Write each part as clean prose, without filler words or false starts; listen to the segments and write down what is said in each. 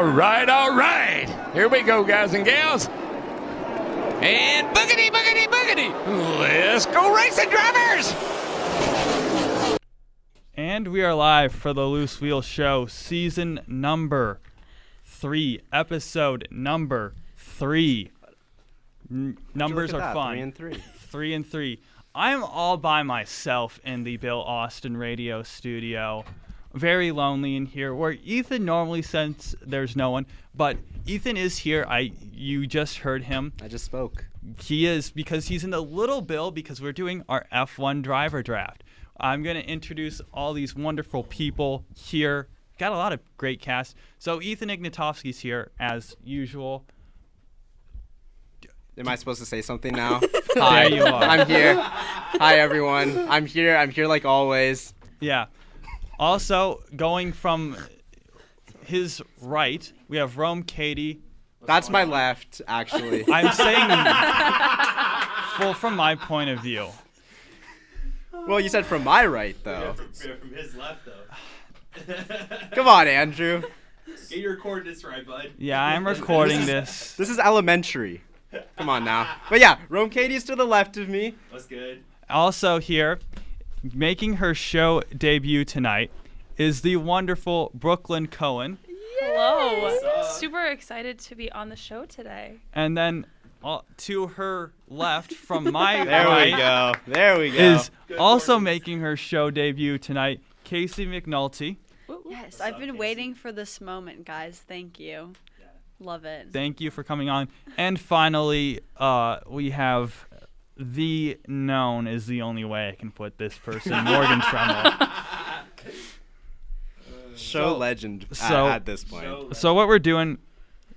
All right. Here we go, guys and gals. And boogity, boogity, boogity. Let's go racing, drivers. And we are live for the Loose Wheel Show, season number 3, episode number 3. Numbers are fun. 3 and 3. 3 and 3. I'm all by myself in the Bill Austin radio studio. Very lonely in here, where Ethan normally sits, there's no one. But Ethan is here. You just heard him. I just spoke. He is, because he's in the Little Bill, because we're doing our F1 driver draft. I'm going to introduce all these wonderful people here. Got a lot of great cast. So Ethan Ignatowski's here, as usual. Am I supposed to say something now? Hi, you are. I'm here. Hi, everyone. I'm here like always. Yeah. Also, going from his right, we have Rome Katie. That's my left, actually. I'm saying, well, from my point of view. Well, you said from my right, though. From his left, though. Come on, Andrew. Get your coordinates right, bud. Yeah, I'm recording this. This is elementary. Come on now. But yeah, Rome Katie's to the left of me. What's good? Also here, making her show debut tonight, is the wonderful Brooklyn Cohen. Hello. Super excited to be on the show today. And then to her left, from my There right, we go. There we go. is also making her show debut tonight, Casey McNulty. Yes, I've been waiting for this moment, guys. Thank you. Love it. Thank you for coming on. And finally, we have the known is the only way I can put this person, Morgan Tremmel. Show legend so- at this point. So what we're doing,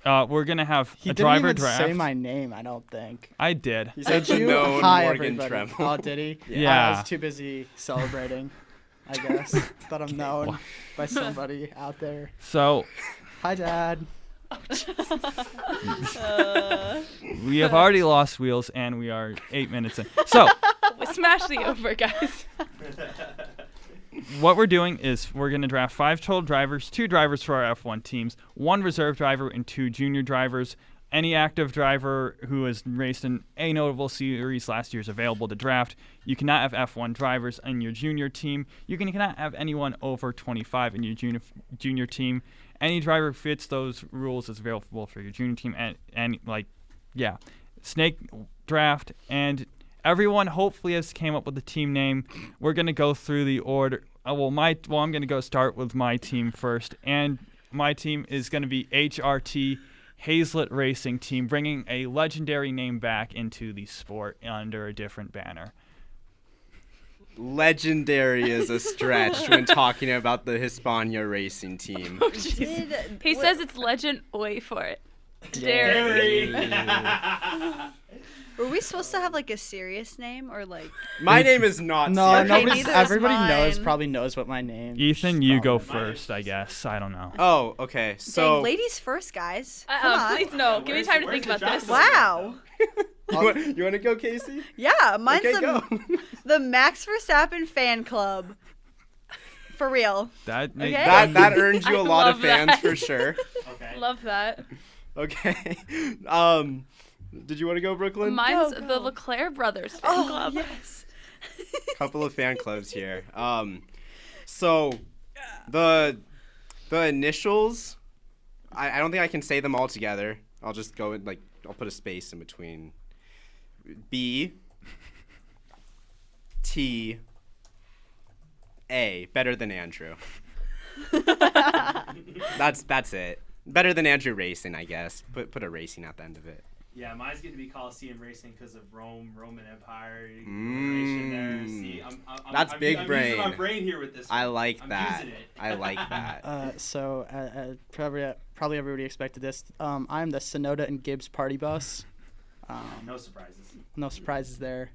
we're going to have He a didn't driver even draft. say my name, I don't think. I did. He said Did the you? known Hi, Morgan everybody. Tremmel. Oh, did he? Yeah. I was too busy celebrating, I guess, that I'm known by somebody out there. So Hi, Dad. we have already lost wheels, and we are 8 minutes in. So We smashed the over, guys. what we're doing is we're going to draft 5 total drivers, 2 drivers for our F1 teams, 1 reserve driver, and 2 junior drivers. Any active driver who has raced in a notable series last year is available to draft. You cannot have F1 drivers in your junior team. You cannot have anyone over 25 in your junior team. Any driver who fits those rules is available for your junior team. And snake draft. And everyone hopefully has came up with a team name. We're going to go through the order. I'm going to go start with my team first. And my team is going to be HRT Hazlet Racing Team, bringing a legendary name back into the sport under a different banner. Legendary is a stretch when talking about the Hispania racing team. He says it's legend. Wait for it. Dairy. Were we supposed to have like a serious name or like? My name is not No, serious. Okay, nobody's, neither is everybody mine. probably knows what my name is. Ethan, you go first, I guess. I don't know. Oh, okay. So Dang, ladies first, guys. Come on. Please no. Give me time to think about this. Wow. you want to go, Casey? Yeah, mine's Okay, go. the Max Verstappen fan club. For real. That Okay. That earned you I a lot of love fans that. for sure. Okay. Love that. Okay. Did you want to go, Brooklyn? Mine's Go, the go. Leclerc brothers fan Oh club. yes. Couple of fan clubs here. So the initials, I don't think I can say them all together. I'll just go in, I'll put a space in between. B T A, better than Andrew. That's it. Better than Andrew Racing, I guess. Put a racing at the end of it. Yeah, mine's going to be Coliseum Racing because of Roman Empire. Racing there. See, That's big I'm brain. using my brain here with this I one. like I'm that. using it. I like that. So probably everybody expected this. I'm the Sonoda and Gibbs party bus. No surprises. No surprises there.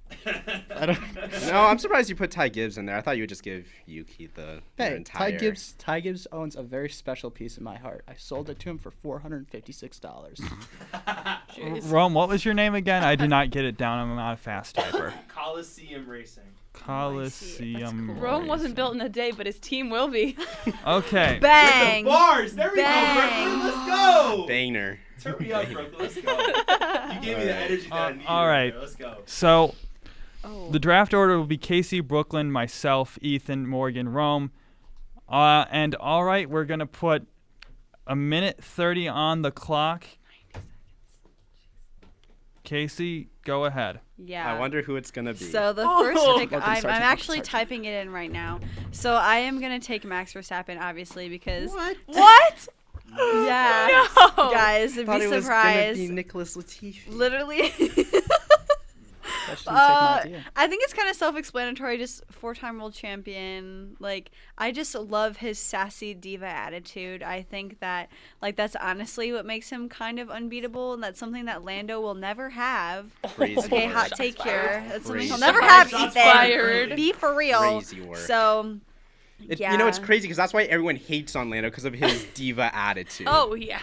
I don't. No, I'm surprised you put Ty Gibbs in there. I thought you would just give Yuki the Hey, entire. Ty Gibbs owns a very special piece in my heart. I sold it to him for $456. Rome, what was your name again? I did not get it down. I'm not a fast typer. Coliseum Racing. Coliseum. Rome wasn't built in a day, but his team will be. Okay. Bang. Bars. There we Bang. go, Brooklyn. Let's go. Banger. Turn me up, Brooklyn. Let's go. You gave me the energy that I needed. all right. Bro. Let's go. So Oh. the draft order will be Casey, Brooklyn, myself, Ethan, Morgan, Rome. And all right, we're going to put a minute 30 on the clock. Casey, go ahead. Yeah. I wonder who it's gonna be. So the first pick, Welcome, I'm Sergeant. actually Welcome, Sergeant. typing it in right now. So I am gonna take Max Verstappen, obviously, because What? yeah, No. guys, I thought be it was gonna surprised. be Nicholas Latifi. Literally. That shouldn't take an idea. I think it's kind of self-explanatory. Just 4-time world champion. Like, I just love his sassy diva attitude. I think that, like, that's honestly what makes him kind of unbeatable, and that's something that Lando will never have. Crazy Okay, work. hot take here. That's something he'll Crazy never work. have. Shots Ethan. fired. Be for real. Crazy work. So, yeah. You know, it's crazy because that's why everyone hates on Lando because of his diva attitude. Oh yeah.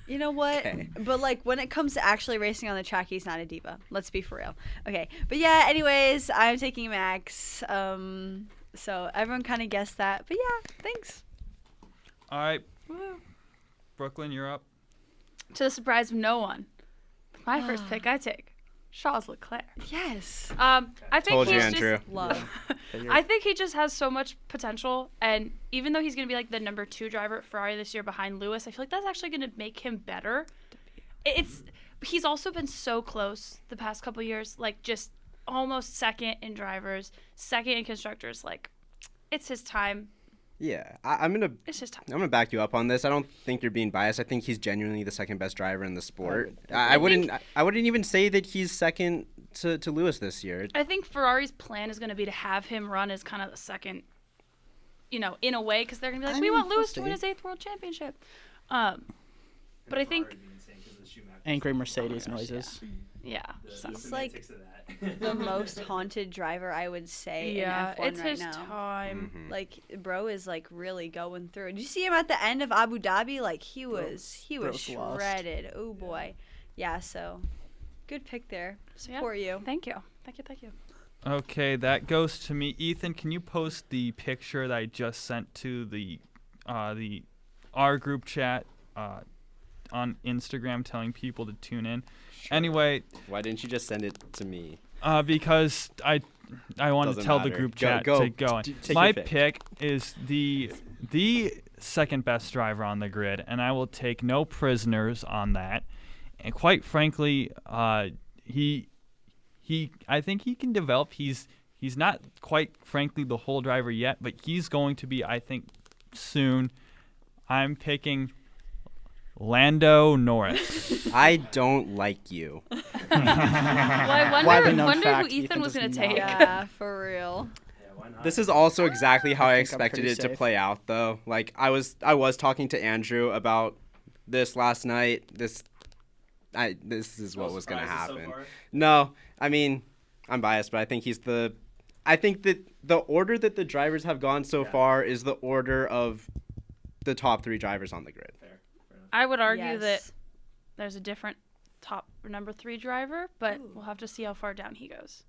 You know what? Okay. But like when it comes to actually racing on the track, he's not a diva. Let's be for real. Okay. But yeah, anyways, I'm taking Max. So everyone kind of guessed that. But yeah, thanks. All right. Brooklyn, you're up. To the surprise of no one, my first pick I take Charles Leclerc. Yes. I think Told you, he's Andrew. just Love. I think he just has so much potential, and even though he's going to be like the number 2 driver at Ferrari this year behind Lewis, I feel like that's actually going to make him better. He's also been so close the past couple years, like just almost second in drivers, second in constructors. Like, it's his time. Yeah, I'm gonna It's his time. back you up on this. I don't think you're being biased. I think he's genuinely the second best driver in the sport. I I wouldn't even say that he's second to Lewis this year. I think Ferrari's plan is going to be to have him run as kind of the second, in a way, because they're going to be like, I we mean, want we'll Lewis to win see. his 8th world championship. But I think, Angry Mercedes noises. yeah. So. He's like the most haunted driver, I would say, Yeah, in F1 it's right his now. time. Mm-hmm. Like, bro is like really going through it. Did you see him at the end of Abu Dhabi? Like, he was bro's lost. shredded. Oh boy. Yeah. So, good pick there. So, yeah. Support you. Thank you. Thank you. Okay, that goes to me. Ethan, can you post the picture that I just sent to the our group chat on Instagram, telling people to tune in? Anyway, Why didn't you just send it to me? because I want to Doesn't tell the matter. group Go- chat go. to go. Take My your pick. pick is the second best driver on the grid, and I will take no prisoners on that. And quite frankly, I think he can develop. He's not quite frankly the whole driver yet, but he's going to be, I think, soon. I'm picking Lando Norris. I don't like you. Well, I Widely known wonder fact, who Ethan Ethan was does going to not. take. Yeah, for real. This is also exactly how I I'm expected pretty it to safe. play out, though. Like I was talking to Andrew about this last night. This is what was gonna happen. No, I mean, I'm biased, but I think I think that the order that the drivers have gone so far is the order of the top 3 drivers on the grid. I would argue that Yes. there's a different top number 3 driver, but we'll have to see how far down he goes.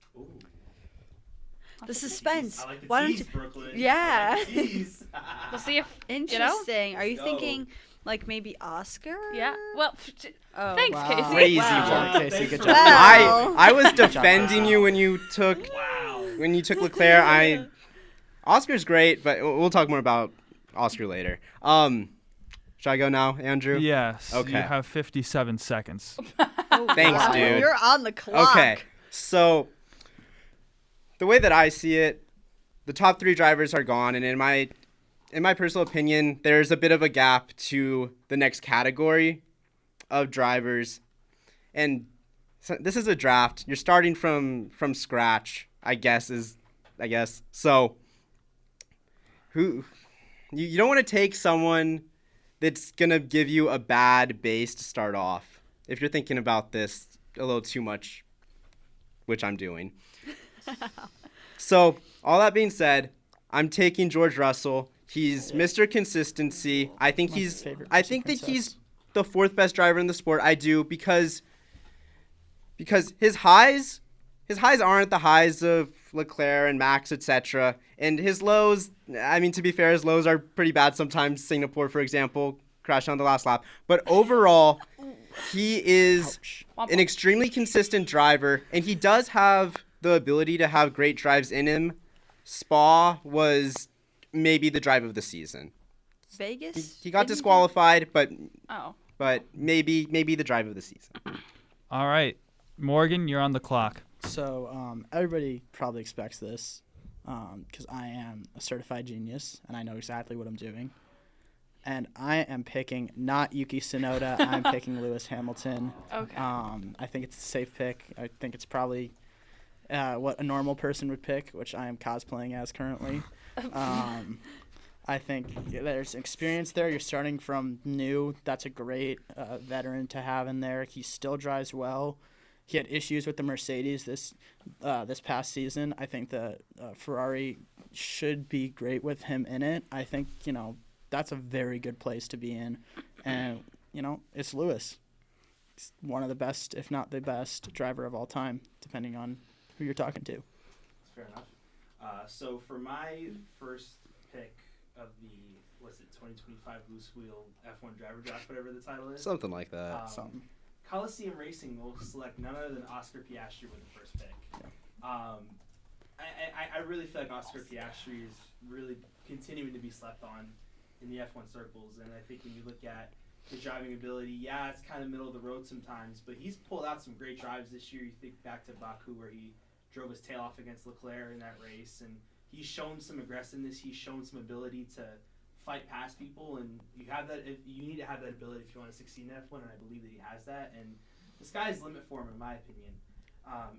The suspense. I like the Why don't tease, you? Brooklyn. Yeah. Tease. We'll see if Interesting. Are you Let's go. thinking like maybe Oscar? Yeah. Well, Oh. thanks, Wow. Casey. Crazy Wow. work. Casey, Thanks good for job. that. Wow. I was defending you when you took Wow. Leclerc. Oscar's great, but we'll talk more about Oscar later. Should I go now, Andrew? Yes. Okay. You have 57 seconds. Thanks, Wow. dude. You're on the clock. Okay, so the way that I see it, the top 3 drivers are gone, and in my personal opinion, there's a bit of a gap to the next category of drivers, and so this is a draft. You're starting from scratch, I guess. So who you don't want to take someone that's gonna give you a bad base to start off. If you're thinking about this a little too much, which I'm doing. So, all that being said, I'm taking George Russell. He's Mr. Consistency. I think My favorite I Disney think that he's princess. the 4th best driver in the sport. I do because his highs aren't the highs of Leclerc and Max, etc. And his lows, I mean, to be fair, his lows are pretty bad sometimes. Singapore, for example, crashed on the last lap. But overall, he is Womp an womp. extremely consistent driver, and he does have the ability to have great drives in him. Spa was maybe the drive of the season. Vegas. He got Didn't disqualified, but Oh. maybe the drive of the season. All right, Morgan, you're on the clock. So everybody probably expects this because I am a certified genius and I know exactly what I'm doing. And I am picking not Yuki Tsunoda. I'm picking Lewis Hamilton. Okay. I think it's a safe pick. I think it's probably what a normal person would pick, which I am cosplaying as currently. I think there's experience there. You're starting from new. That's a great veteran to have in there. He still drives well. He had issues with the Mercedes this past season. I think the Ferrari should be great with him in it. I think, that's a very good place to be in. And, it's Lewis. He's one of the best, if not the best, driver of all time, depending on who you're talking to. That's fair enough. So for my first pick of the, 2025 Loose Wheel F1 Driver Draft, whatever the title is. Something like that. Something. Coliseum Racing will select none other than Oscar Piastri with the first pick. I really feel like Oscar Piastri is really continuing to be slept on in the F1 circles, and I think when you look at his driving ability, it's kind of middle of the road sometimes, but he's pulled out some great drives this year. You think back to Baku where he drove his tail off against Leclerc in that race, and he's shown some aggressiveness. He's shown some ability to fight past people, and you need to have that ability if you want to succeed in F1, and I believe that he has that, and the sky's the limit for him in my opinion.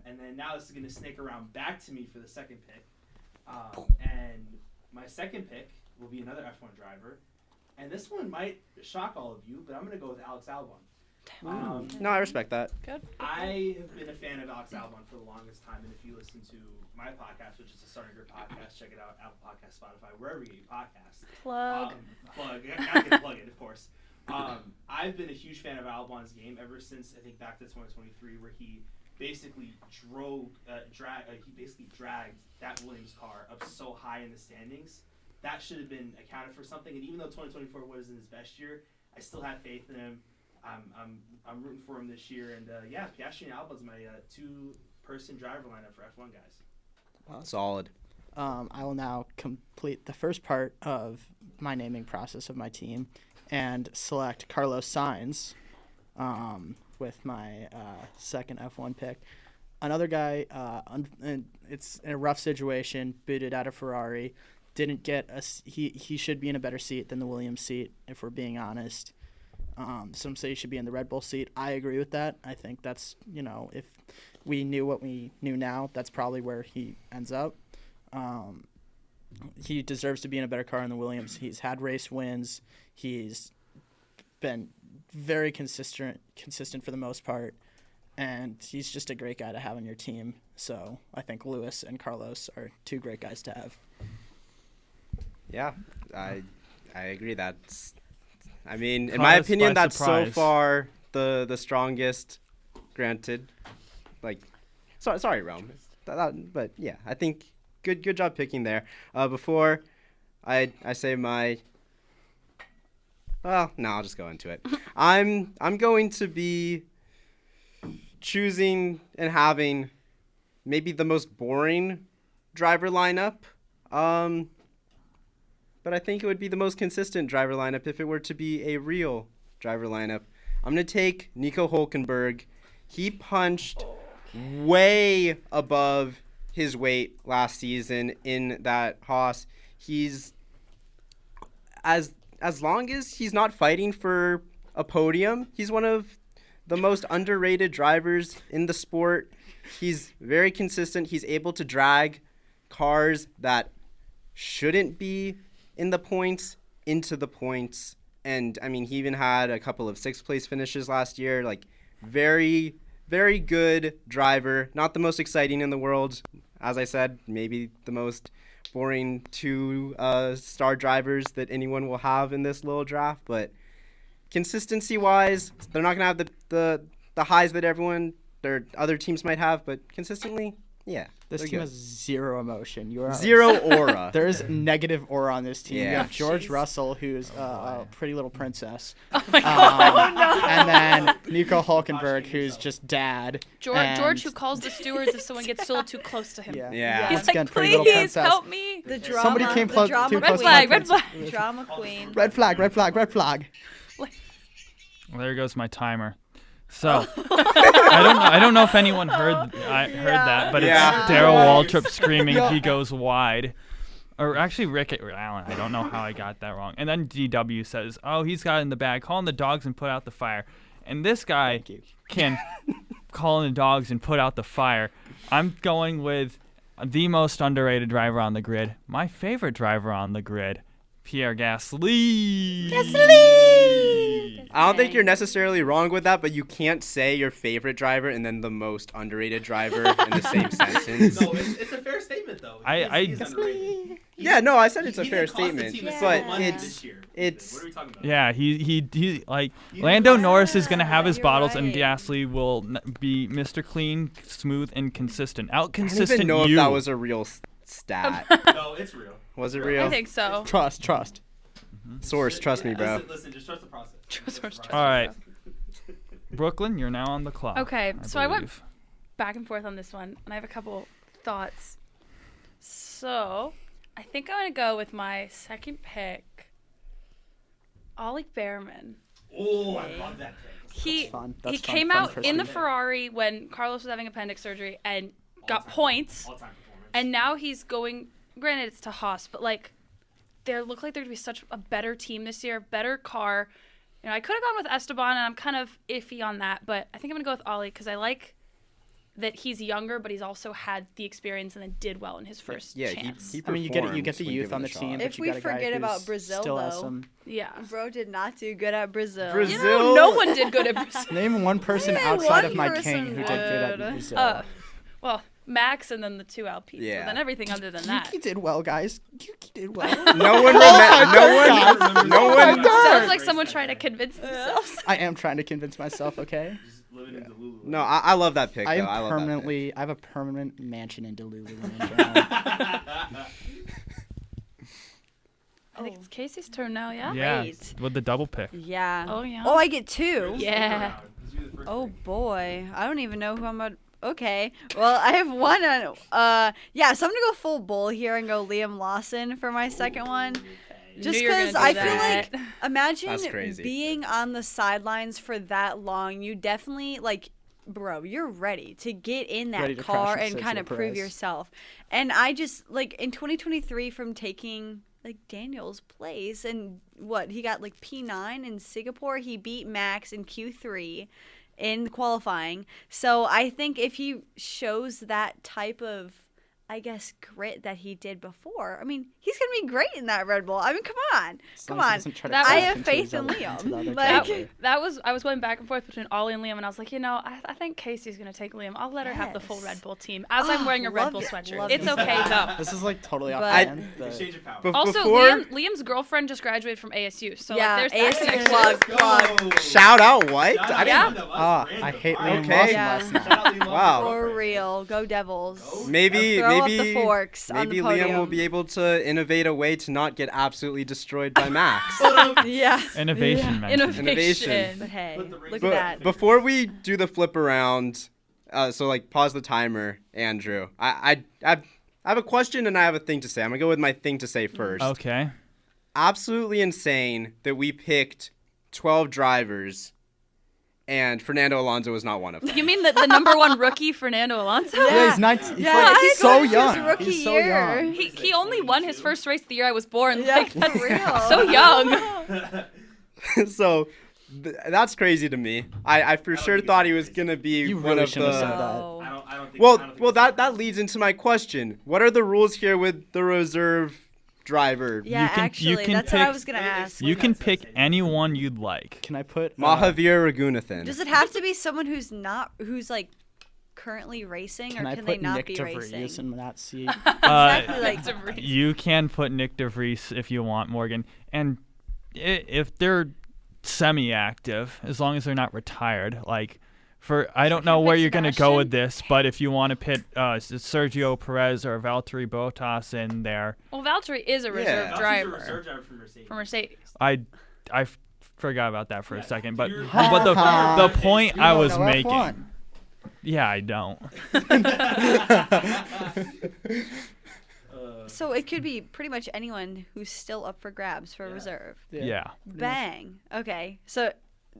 And then now this is going to snake around back to me for the second pick, and my second pick will be another F1 driver, and this one might shock all of you, but I'm going to go with Alex Albon. No, I respect that. Good. I have been a fan of Alex Albon for the longest time, and if you listen to my podcast, which is the Starting Grid Podcast, check it out, Apple Podcasts, Spotify, wherever you get your podcasts. Plug. Plug. Gotta get a plug in, of course. I've been a huge fan of Albon's game ever since, I think, back to 2023, where he basically dragged that Williams car up so high in the standings. That should have been accounted for something, and even though 2024 wasn't his best year, I still have faith in him. I'm rooting for him this year, and Piastri and Albon's my two-person driver lineup for F1 guys. Solid. I will now complete the first part of my naming process of my team and select Carlos Sainz with my second F1 pick. Another guy, it's in a rough situation, booted out of Ferrari, didn't get he should be in a better seat than the Williams seat, if we're being honest. Some say he should be in the Red Bull seat. I agree with that. I think that's, if we knew what we knew now, that's probably where he ends up. He deserves to be in a better car than the Williams. He's had race wins. He's been very consistent for the most part, and he's just a great guy to have on your team. So I think Lewis and Carlos are two great guys to have. Yeah, I agree. In Caught my us opinion, by that's surprise. so far the strongest. Granted, sorry, Rome. But yeah, I think good job picking there. Before I say my. Well, no, I'll just go into it. I'm going to be choosing and having maybe the most boring driver lineup. But I think it would be the most consistent driver lineup if it were to be a real driver lineup. I'm going to take Nico Hülkenberg. He punched way above his weight last season in that Haas. He's as long as he's not fighting for a podium, he's one of the most underrated drivers in the sport. He's very consistent. He's able to drag cars that shouldn't be in the points into the points. And he even had a couple of sixth place finishes last year. Very, very good driver. Not the most exciting in the world. As I said, maybe the most boring two star drivers that anyone will have in this little draft. But consistency wise, they're not gonna have the highs that their other teams might have. But consistently, yeah, This They're team good. has zero emotion. You are Zero aura. There is negative aura on this team. You Yeah. have George Russell, who's a pretty little princess. Oh my God. And then Nico Hulkenberg, who's just dad. George, and- who calls the stewards if someone gets a little too close to him. Yeah. Yeah. He's Once like, again, pretty little please princess. help me. The drama. Somebody came the close- drama too Red close to flag, my red flag. Drama queen. Red flag, red flag, red flag. Well, there goes my timer. So I don't know if anyone heard that, but Yeah. it's Daryl Waltrip screaming he goes wide. Or actually Rick Allen. I don't know how I got that wrong. And then DW says, "Oh, he's got it in the bag. Call in the dogs and put out the fire." And this guy Thank you. can call in the dogs and put out the fire. I'm going with the most underrated driver on the grid. My favorite driver on the grid, Pierre Gasly. I don't think you're necessarily wrong with that, but you can't say your favorite driver and then the most underrated driver in the same sentence. No, it's a fair statement though. He's underrated. Yeah, no, I said it's a He fair didn't cost the statement, team a but single money it's this year. it's What are we talking about? Yeah, he like Lando Norris is gonna have his you're bottles, and right. Gasly will be Mr. Clean, smooth, and consistent. Out I don't consistent even know you. if that was a real stat. No, it's real. Was it I real? think so. Trust. Source, trust me, bro. Listen, just trust the process. All right, Brooklyn, you're now on the clock. Okay, so I went believe. back and forth on this one, and I have a couple thoughts. So, I think I'm gonna go with my second pick, Ollie Behrman. Oh, I love that pick. He fun. he That's fun. came Fun out for in the Steve. Ferrari when Carlos was having appendix surgery and got points, All-time performance. and now he's going. Granted, it's to Haas, but like, they look like they're gonna be such a better team this year, better car. You know, I could have gone with Esteban, and I'm kind of iffy on that, but I think I'm gonna go with Ollie because I like that he's younger, but he's also had the experience and then did well in his first Yeah, chance. he I mean, you get the performs when youth on given the a team, shot. but If you we got a guy forget about who's Brazil, still has though. some. Yeah. Bro did not do good at Brazil. Brazil. You know, no one did good at Brazil. Name one person Yeah, outside one of my person king who did good at did. Brazil. Well, Max and then the two Alpines. Yeah. But then everything other than that. Yuki did well, guys. Yuki did well. No one no one Sounds like someone trying to convince themselves. I am trying to convince myself. Okay. Just living in Delulu. No, I love that pick. I though. am I love that pick. permanently. I have a permanent mansion in Delulu. Land. I think it's Casey's turn now, yeah? Yeah, Great. with the double pick. Yeah. Oh, yeah. Oh, I get two. Yeah. Oh boy, I don't even know who I'm about. Okay, well I have one on. Yeah, so I'm gonna go full bull here and go Liam Lawson for my second one. Just Knew you were gonna because do I that. feel like, imagine That's crazy. being on the sidelines for that long. You definitely like, bro, you're ready to get in Ready that to crash car into and kind of Sergio prove Perez. yourself. And I just like in 2023 from taking like Daniel's place and what he got like P9 in Singapore, he beat Max in Q3 in qualifying. So I think if he shows that type of, I guess, grit that he did before, I mean, he's gonna be great in that Red Bull. I mean, come on, As come long as he on. doesn't try to That crash was- I have into faith his in other- Liam. into the other Like- driver. I was going back and forth between Ollie and Liam, and I was like, you know, I think Casey's gonna take Liam. I'll let her have the full Yes. Red Bull team as I'm wearing a Red love Bull it, sweatshirt. love It's it. okay though. This is like totally off But- brand. but- Exchange of power. Be- Also, before Liam's girlfriend just graduated from ASU, so Yeah, like, there's that ASU connection. plug. Shout out what? Shout I out Yeah. didn't, to us, Ah, random. I hate Wow. Liam Okay. Lawson Yeah. last night. Shout out Liam Lawson. Wow. For real, go Devils. maybe Throw up maybe the forks on maybe the Liam will podium. be able to innovate a way to not get absolutely destroyed by Max. Yeah. Innovation, man. Innovation. But hey, Put the look rings at But that. before we do the flip around, so like pause the timer, Andrew. I have a question and I have a thing to say. I'm gonna go with my thing to say first. Okay. Absolutely insane that we picked 12 drivers, and Fernando Alonso was not one of them. You mean the number one rookie, Fernando Alonso? Yeah, he's 19. He's, Yeah, like, I he's so thought he was young. rookie He's so year. young. He only won his first race the year I was born. Yeah, Like, for that's real. so young. So that's crazy to me. I for sure thought he was gonna be You one really of shouldn't have said the. that. Oh. I don't think. Well, I don't think well, it's- that leads into my question. What are the rules here with the reserve driver? Yeah, you actually, can that's what I pick- was gonna Wait, ask. You can pick anyone you'd like. Can I put Mahavir Raghunathan. Does it have to be someone who's like currently racing, Can or I can they put not Nick be DeVries racing? in that seat? Exactly, like You can put Nick DeVries if you want, Morgan. And if they're semi-active, as long as they're not retired, like I don't can know I where pick you're gonna go with Sebastian? this, but if you want to pit Sergio Perez or Valtteri Bottas in there, Well, Valtteri is a reserve Yeah. Valtteri's a driver reserve driver for Mercedes. for Mercedes. I forgot about that for a Yeah, second. But you're- but the point I was No, making. F1. Yeah, I don't. So it could be pretty much anyone who's still up for grabs for Yeah. reserve. Yeah. Bang. Okay. So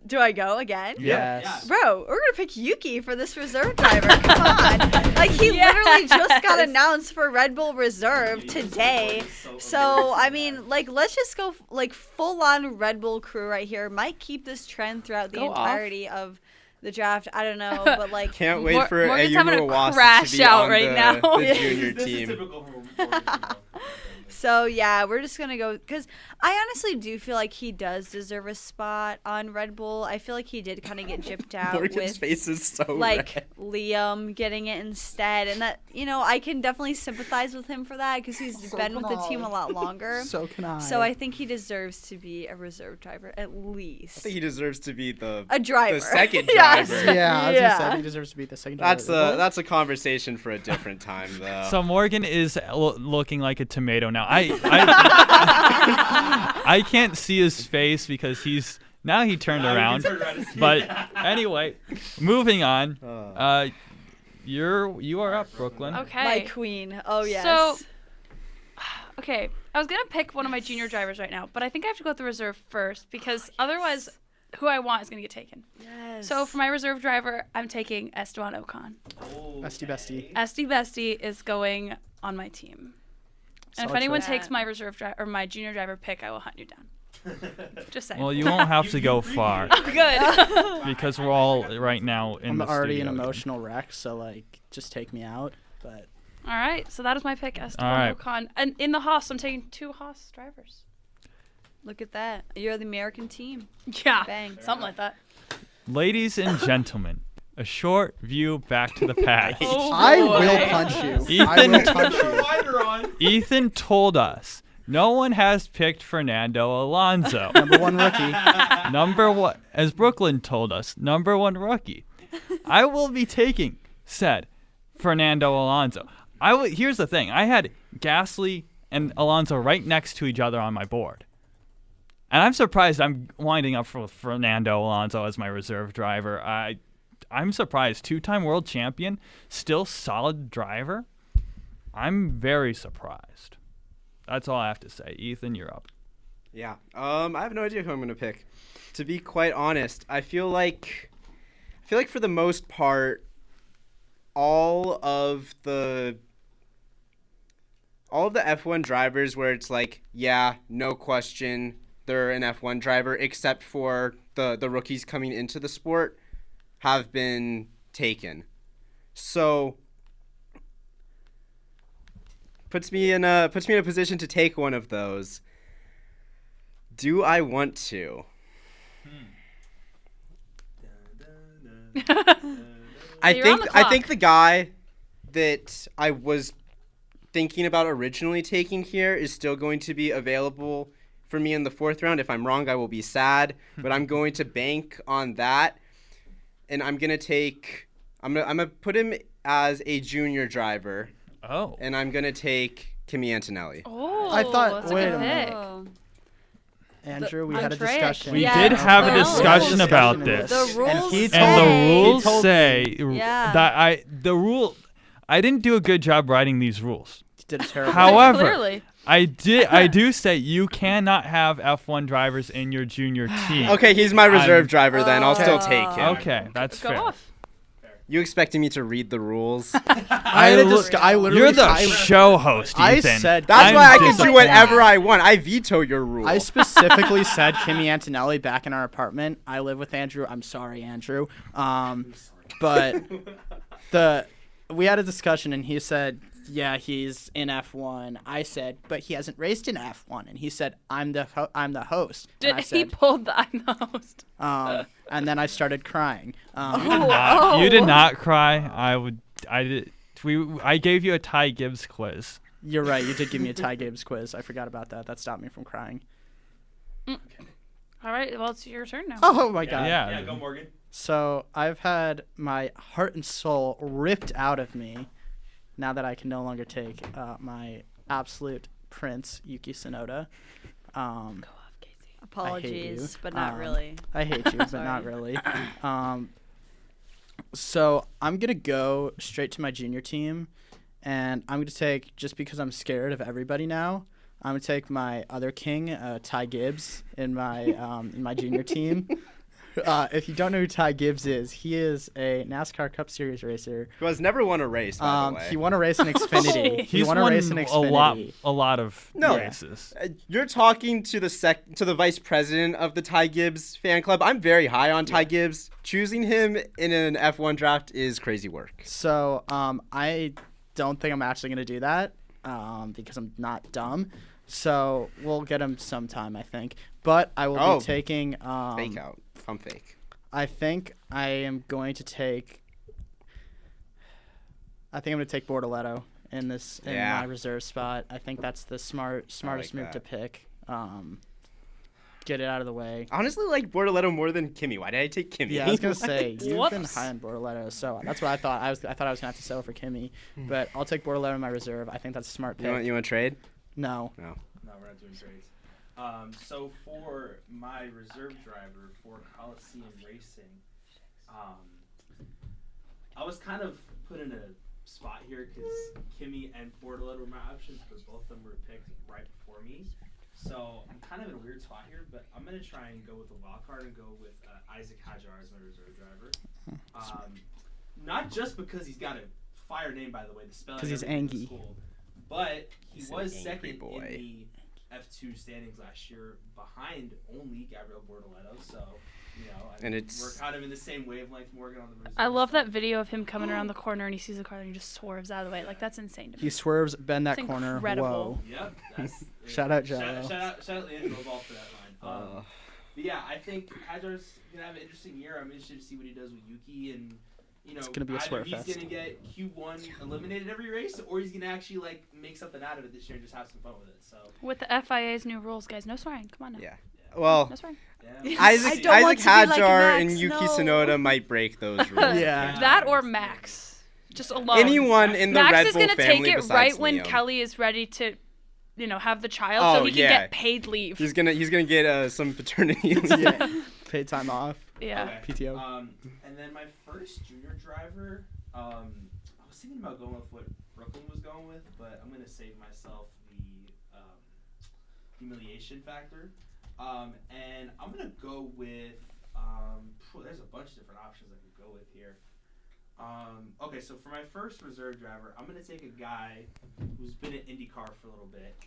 do I go again? Yes. Bro, we're gonna pick Yuki for this reserve driver. Come on. Like he literally just got announced for Red Bull Reserve today. So I mean, like let's just go like full on Red Bull crew right here. Might keep this trend throughout the Go off. entirety of the draft. I don't know, but like Can't wait Mor- for Morgan's Ayumu having a Iwasa crash to be out on right the, now. the junior This is team. typical for Morgan, though. so yeah, we're just gonna go because I honestly do feel like he does deserve a spot on Red Bull. I feel like he did kind of get gypped out Morgan's with face is so like red. Liam getting it instead, and that I can definitely sympathize with him for that because he's been with the team a lot longer. So can I. So I think he deserves to be a reserve driver at I least. think he deserves to be A driver. the second Yes. driver. Yeah, I was gonna say Yeah. he deserves to be the second. That's driver. a conversation for a different time though. So Morgan is looking like a tomato now. I can't see his face because he turned around. But anyway, moving on. You are up, Brooklyn. Okay. My queen. Oh yes. So, okay, I was gonna pick one of my junior drivers right now, but I think I have to go with the reserve first because otherwise, who I want is gonna get taken. yes. So for my reserve driver, I'm taking Esteban Ocon. Bestie, bestie. Esty Bestie is going on my team, and if Solid anyone choice. takes my reserve driver or my junior driver pick, I will hunt you down. Just saying. Well, you won't have to go far Good. because we're all right now in I'm the already an studio. emotional wreck, so like, just take me out. But All right, so that is my pick, Esteban All right. Ocon, and in the Haas, I'm taking 2 Haas drivers. Look at that. You're the American team. Yeah, Bang. something like that. Ladies and gentlemen, a short view back to the past. Oh, I boy. will punch you. I Ethan- will punch you. Wider on. Ethan told us no one has picked Fernando Alonso. Number one rookie. Number one, as Brooklyn told us, number 1 rookie. I will be taking said Fernando Alonso. Here's the thing. I had Gasly and Alonso right next to each other on my board. And I'm surprised I'm winding up with Fernando Alonso as my reserve driver. I'm surprised. 2-time world champion, still solid driver. I'm very surprised. That's all I have to say. Ethan, you're up. Yeah. I have no idea who I'm gonna pick. To be quite honest, I feel like for the most part, all of the F1 drivers where it's like, yeah, no question, they're an F1 driver, except for the rookies coming into the sport, have been taken. So puts me in a position to take one of those. Do I want to? You're on the I clock. think the guy that I was thinking about originally taking here is still going to be available for me in the 4th round. If I'm wrong, I will be sad, but I'm going to bank on that, and I'm gonna put him as a junior driver, Oh. and I'm gonna take Kimi Antonelli. Oh, I thought- that's a wait good a minute. pick. Oh. Andrew, we on had a track. discussion. We Yeah, did have a the rules. discussion The about in this. The rules And he say- And the He rules told say Yeah. that I didn't do a good job writing these rules. You did a terrible. However, Clearly. I do say you cannot have F1 drivers in your junior team. Okay, he's my reserve I'm- driver then. I'll still Oh. take him. Okay, that's Go fair. off. You expecting me to read the rules? I literally. You're the I, show host, I Ethan. said- That's I'm why I can do disappointed. whatever I want. I veto your rule. I specifically said Kimi Antonelli back in our apartment. I live with Andrew. I'm sorry, Andrew. But we had a discussion, and he said, "Yeah, he's in F1." I said, "But he hasn't raced in F1." And he said, "I'm the host." And Did I he said, pulled the I'm the host? and then I started crying. You did not cry. I gave you a Ty Gibbs quiz. You're right. You did give me a Ty Gibbs quiz. I forgot about that. That stopped me from crying. All right, well, it's your turn now. Oh my god. Yeah. Yeah, go Morgan. So I've had my heart and soul ripped out of me now that I can no longer take my absolute prince, Yuki Tsunoda. Apologies, you. but not really. I hate you, but not really. So I'm going to go straight to my junior team, and I'm going to take, just because I'm scared of everybody now, I'm going to take my other king, Ty Gibbs, in my junior team. If you don't know who Ty Gibbs is, he is a NASCAR Cup Series racer. Who has never won a race, by the way. He won a race in Xfinity. He He's won a race in Xfinity. a lot of No. races. You're talking to the vice president of the Ty Gibbs fan club. I'm very high on Ty Gibbs. Choosing him in an F1 draft is crazy work. So I don't think I'm actually going to do that because I'm not dumb. So we'll get him sometime, I think. But I will be taking... Fake out. I'm fake. I think I am going to take... I think I'm going to take Bortoletto in my reserve spot. I think that's the smartest move to pick. Get it out of the way. Honestly, like Bortoletto more than Kimi. Why did I take Kimi? Yeah, I was gonna say you've been Whoops. high on Bortoletto, so that's what I thought. I thought I was gonna have to settle for Kimi, but I'll take Bortoletto in my reserve. I think that's a smart pick. You want to trade? No. No. No, we're not doing trades. So for my reserve driver for Coliseum Racing, I was kind of put in a spot here because Kimi and Bortoletto were my options, but both of them were picked right before me. So I'm kind of in a weird spot here, but I'm gonna try and go with the wild card and go with Isaac Hadjar as my reserve driver. Not just because he's got a fire name, by the way, the spelling. Because he's everything was Angie. cool, but he He's an was angry second boy. in the F2 standings last year, behind only Gabriel Bortoletto. So, you know, And we're kind of in the same wavelength. Morgan on the reserve. I love side. that video of him coming around the corner and he sees the car and he just swerves out of the way. Like, that's insane to me. He swerves, bend that It's corner. incredible. Whoa. Yep. That's, Shout out Jello. Shout out Leandro Ball for that line. But yeah, I think Hadjar's gonna have an interesting year. I'm interested to see what he does with Yuki, and you know, It's gonna be a either swear he's fest. gonna get Q1 eliminated every race, or he's gonna actually like make something out of it this year and just have some fun with it. So With the FIA's new rules, guys, no swearing. Come on now. Yeah. Well, No swearing. yeah. Isaac I don't want to be like Hadjar and Max, Yuki no. Tsunoda might break those rules. Yeah. That or Max. Just alone. Anyone in the Max Red is Bull gonna family take it besides right when Liam. Kelly is ready to, have the child, Oh, so he can yeah. get paid leave. He's gonna get some paternity leave. Yeah. Paid time off. Yeah. Okay. PTO. And then my first junior driver, I was thinking about going with what Brooklyn was going with, but I'm gonna save myself the humiliation factor. And I'm gonna go with. There's a bunch of different options I could go with here. Okay, so for my first reserve driver, I'm gonna take a guy who's been at IndyCar for a little bit.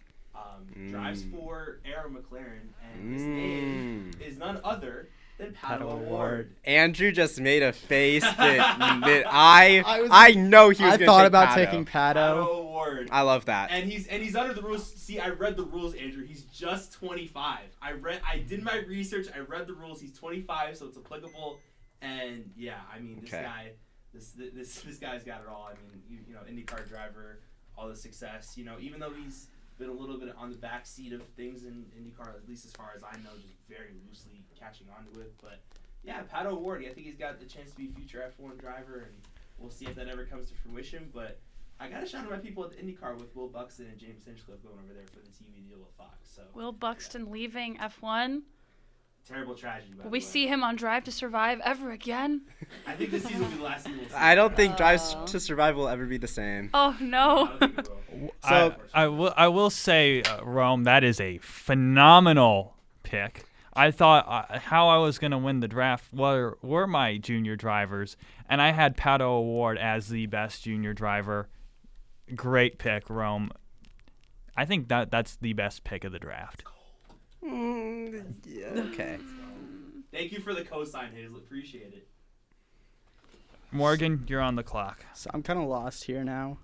Drives for Arrow McLaren, and his name is none other than Pato Pato O'Ward. O'Ward. Andrew just made a face that I know he was I gonna thought take about Pato. taking Pato Pato. O'Ward. I love that. And he's under the rules. See, I read the rules, Andrew. He's just 25. I did my research. I read the rules. He's 25, so it's applicable. And yeah, I mean, this Okay. guy, this guy's got it all. I mean, you know, IndyCar driver, all the success. You know, even though he's been a little bit on the back seat of things in IndyCar, at least as far as I know, just very loosely catching on to it. But yeah, Pato O'Ward, I think he's got the chance to be a future F1 driver, and we'll see if that ever comes to fruition. But I got to shout out my people at the IndyCar with Will Buxton and James Hinchcliffe going over there for the TV deal with Fox. So Will Buxton leaving F1? terrible tragedy. By Will we the way. see him on Drive to Survive ever again? I think this season will be the last season we'll see. I don't think Oh. Drives to Survive will ever be the same. Oh I no. don't think it will. So- I will say, Rome, that is a phenomenal pick. I thought how I was going to win the draft were my junior drivers, and I had Pato O'Ward as the best junior driver. Great pick, Rome. I think that's the best pick of the draft. Yeah, okay. Thank you for the cosign, Hazel. Appreciate it. Morgan, you're on the clock. So I'm kind of lost here now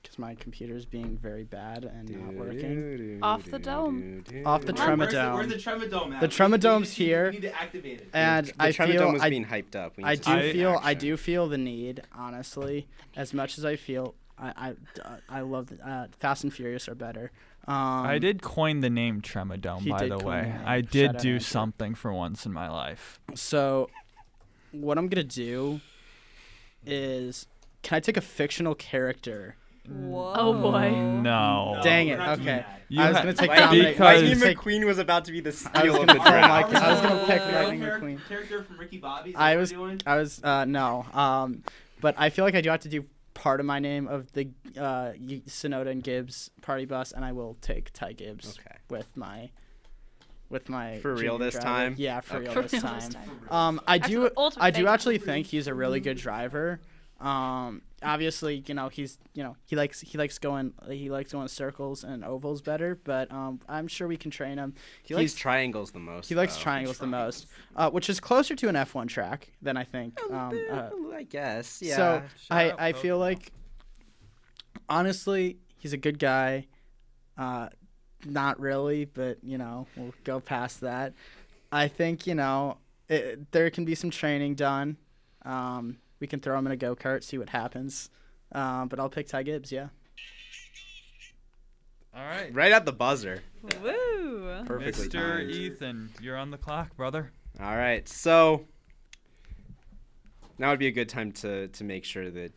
because my computer's being very bad and not working. Off the dome. Off the Come on, Where's Tremadome. the Tremadome at? The Tremadome's We here. need to activate it. And The I Tremadome feel was I, being hyped up. We need I to do see feel I action. do feel the need, honestly, as much as I feel I love Fast and Furious are better. I did coin the name Tremadome, He by did the coin way. the name. I Shout did out do Andrew. something for once in my life. So what I'm gonna do is, can I take a fictional character? Whoa. Oh boy. No. Dang we're it, not doing okay. that. You I was ha- gonna take Because- Dominic. Lightning take- McQueen was about to be the I was steal of gonna the throw draft. I was gonna pick Oh, Lightning character- McQueen. Character from Ricky Bobby. Is that I what was, we're doing? no. But I feel like I do have to do part of my name of the Sonoda and Gibbs party bus, and I will take Ty Gibbs Okay. with my For real junior this driver. time? Yeah, for real For this real time. this time. I That's do the ultimate I do thing. actually think he's a really good driver. Obviously, he's he likes going circles and ovals better, but I'm sure we can train him. He likes He's- triangles the most. He likes though. triangles the most, which is closer to an F1 track than I think. I guess. Yeah. So I feel like, honestly, he's a good guy. Not really, but we'll go past that. I think there can be some training done. We can throw him in a go-kart, see what happens. But I'll pick Ty Gibbs. Yeah. All right. right at the buzzer. Woo. Perfectly Mr. timed. Ethan, you're on the clock, brother. All right. So now would be a good time to make sure that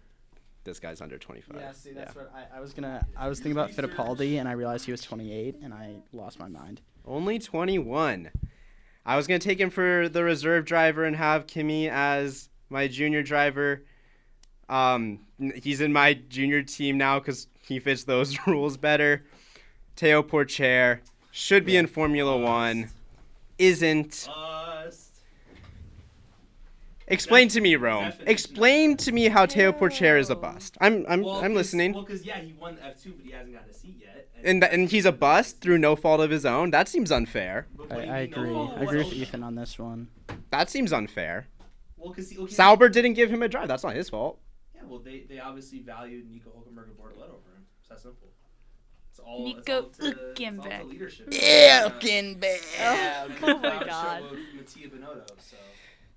this guy's under 25. Yeah. See, that's what I was gonna. I was thinking about Fittipaldi, and I realized he was 28, and I lost my mind. Only 21. I was going to take him for the reserve driver and have Kimi as my junior driver. He's in my junior team now because he fits those rules better. Teo Porcher should be in Formula One. Isn't. Explain to me, Rome. Definitely. Explain to me how Teo Porcher is a bust. I'm listening. Well, because he won F2, but he hasn't gotten a seat yet. And he's a bust through no fault of his own. That seems unfair. But what do you I mean, agree. no? I agree with Ethan on this one. That seems unfair. Well, because Sauber didn't give him a drive. That's not his fault. Yeah, well, they obviously valued Nico Hulkenberg and Bortolet over him. It's that simple. It's all Nico it's all to Hülkenberg. leadership. Oh my God. Mattia Binotto, so.